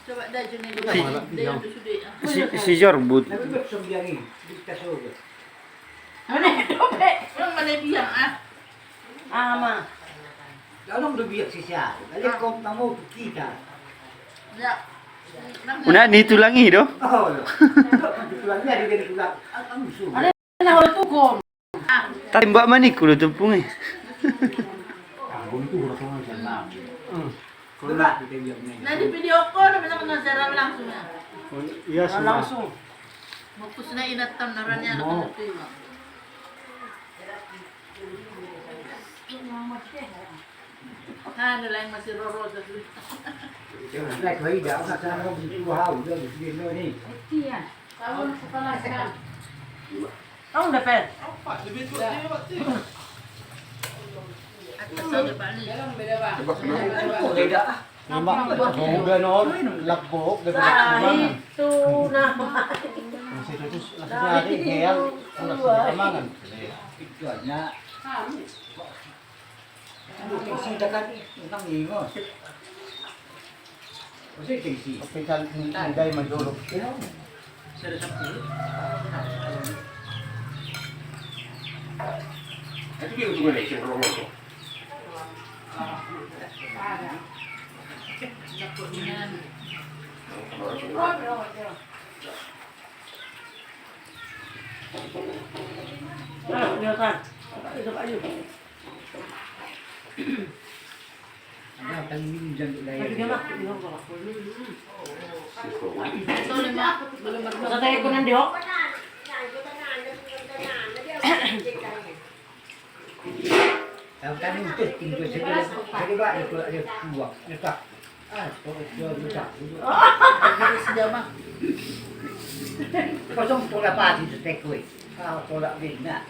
Coba dah jenis dia yang sudah. Si Jorbut. Mana dope? Yang mana biang ah? Ama. Kalau udah biar sisa, kalau kau mau kita. Ya. Una dito lang do. Oh, tulangnya ada dari tulang. Ada na ho tukom. Tembak man kulo tumpung eh. Nanti video call naman ako nasara langsung ya. Iya sih. Langsung. Bukos na inatam na ran niya ako tuwa. Ano lang masih roro sa dulu. Lại thấy đã là sao nó bị chua hao rồi bị nơi đi. Tahun setelah sekarang. Tahu dah pen. Atas ada balik. Tidak. Nampak udah non lakbok dari Ah, itu nama. situ itu lagi ngeyel udah kemangan. Chuẩn nhá. Cái gì ta cắt nó gì mà. Có gì cái gì. Tapi kan đây mà vô được. Itu dia untuk election kalau ngomong. Ah, dia kan. Itu ayo. Nó tăng dân đây. Tapi dia mak, dia mak. Ito lima, belum Sa tayo ko nandiyo. Kalau kan itu tinggal jadi bạn itu ada dua, dekat. Ah, kalau itu dekat. Jadi sejauh mah. Kosong pola pati itu take away. Kalau pola bina.